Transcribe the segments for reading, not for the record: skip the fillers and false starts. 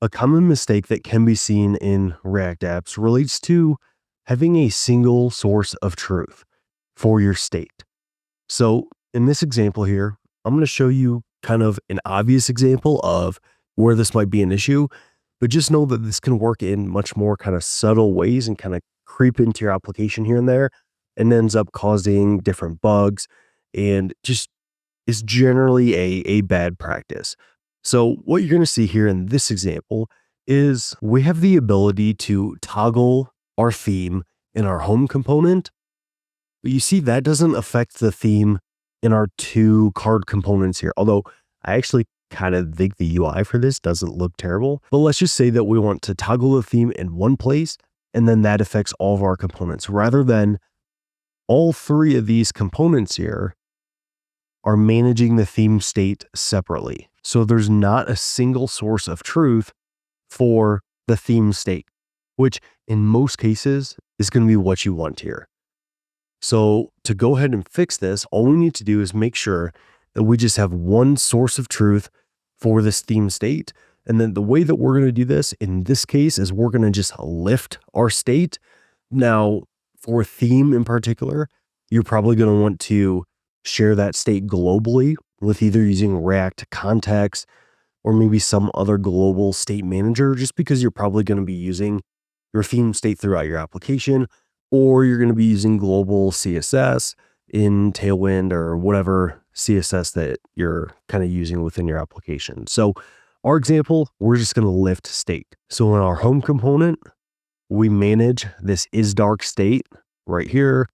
A common mistake that can be seen in React apps relates to having a single source of truth for your state. So in this example here, I'm going to show you kind of an obvious example of where this might be an issue, but just know that this can work in much more kind of subtle ways and kind of creep into your application here and there, and ends up causing different bugs and just is generally a bad practice. So what you're going to see here in this example is we have the ability to toggle our theme in our home component, but you see that doesn't affect the theme in our two card components here. Although I actually kind of think the UI for this doesn't look terrible, but let's just say that we want to toggle the theme in one place and then that affects all of our components rather than all three of these components here are managing the theme state separately. So there's not a single source of truth for the theme state, which in most cases is going to be what you want here. So to go ahead and fix this, all we need to do is make sure that we just have one source of truth for this theme state. And then the way that we're going to do this in this case is we're going to just lift our state. Now, for theme in particular, you're probably going to want to share that state globally with either using React context or maybe some other global state manager, just because you're probably going to be using your theme state throughout your application, or you're going to be using global CSS in Tailwind or whatever CSS that you're kind of using within your application. So our example, we're just going to lift state. So in our home component, we manage this isDark state right here.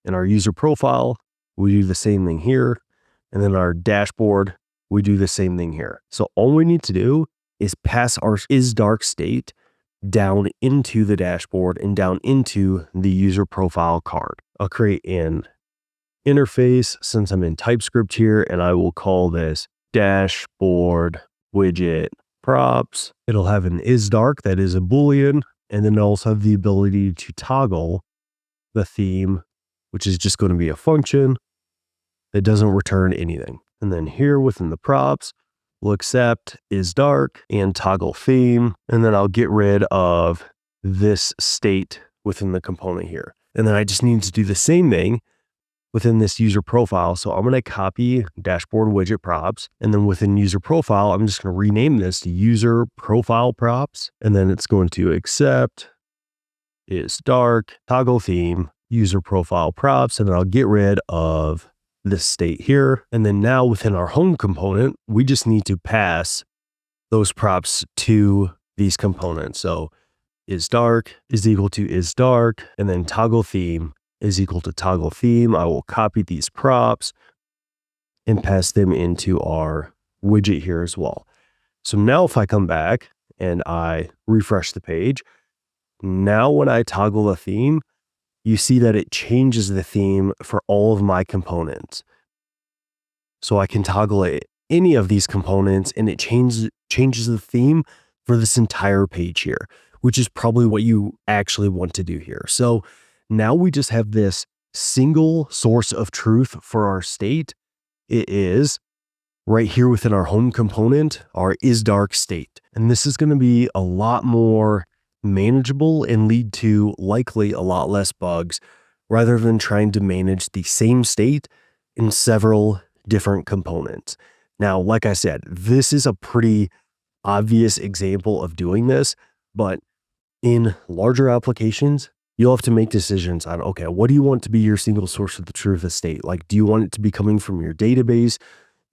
In our user profile, we do the same thing here. And then our dashboard, we do the same thing here. So all we need to do is pass our isDark state down into the dashboard and down into the user profile card. I'll create an interface since I'm in TypeScript here, and I will call this dashboard widget props. It'll have an isDark that is a Boolean, and then also have the ability to toggle the theme, which is just going to be a function that doesn't return anything. And then here within the props, we'll accept isDark and toggle theme. And then I'll get rid of this state within the component here. And then I just need to do the same thing within this user profile. So I'm going to copy dashboard widget props. And then within user profile, I'm just going to rename this to user profile props. And then it's going to accept isDark, toggle theme, user profile props. And then I'll get rid of this state here. And then now within our home component, we just need to pass those props to these components. So isDark is equal to isDark, and then toggle theme is equal to toggle theme. I will copy these props and pass them into our widget here as well. So now if I come back and I refresh the page, now when I toggle the theme, you see that it changes the theme for all of my components. So I can toggle any of these components and it changes the theme for this entire page here, which is probably what you actually want to do here. So now we just have this single source of truth for our state. It is right here within our home component, our isDark state. And this is going to be a lot more manageable and lead to likely a lot less bugs rather than trying to manage the same state in several different components. Now, like I said, this is a pretty obvious example of doing this, but in larger applications, you'll have to make decisions on, okay, what do you want to be your single source of the truth of state? Like, do you want it to be coming from your database?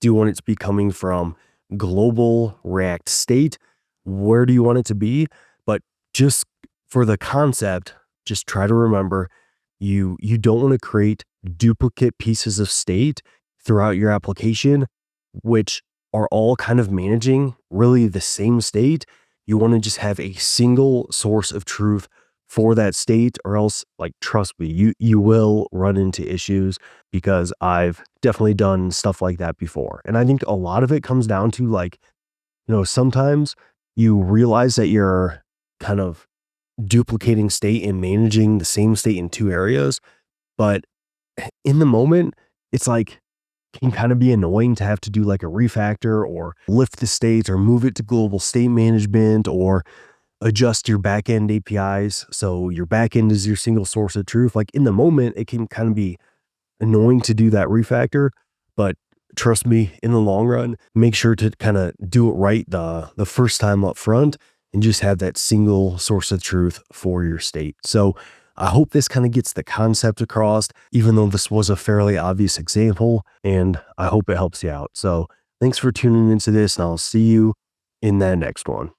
Do you want it to be coming from global React state? Where do you want it to be? But just for the concept, just try to remember you don't want to create duplicate pieces of state throughout your application, which are all kind of managing really the same state. You want to just have a single source of truth for that state, or else, like, trust me, you will run into issues, because I've definitely done stuff like that before. And I think a lot of it comes down to, like, sometimes you realize that you're kind of duplicating state and managing the same state in two areas, but in the moment, it's like, can kind of be annoying to have to do like a refactor or lift the states or move it to global state management or adjust your backend APIs. So your backend is your single source of truth. Like in the moment, it can kind of be annoying to do that refactor, but trust me, in the long run, make sure to kind of do it right the first time up front and just have that single source of truth for your state. So I hope this kind of gets the concept across, even though this was a fairly obvious example, and I hope it helps you out. So thanks for tuning into this, and I'll see you in that next one.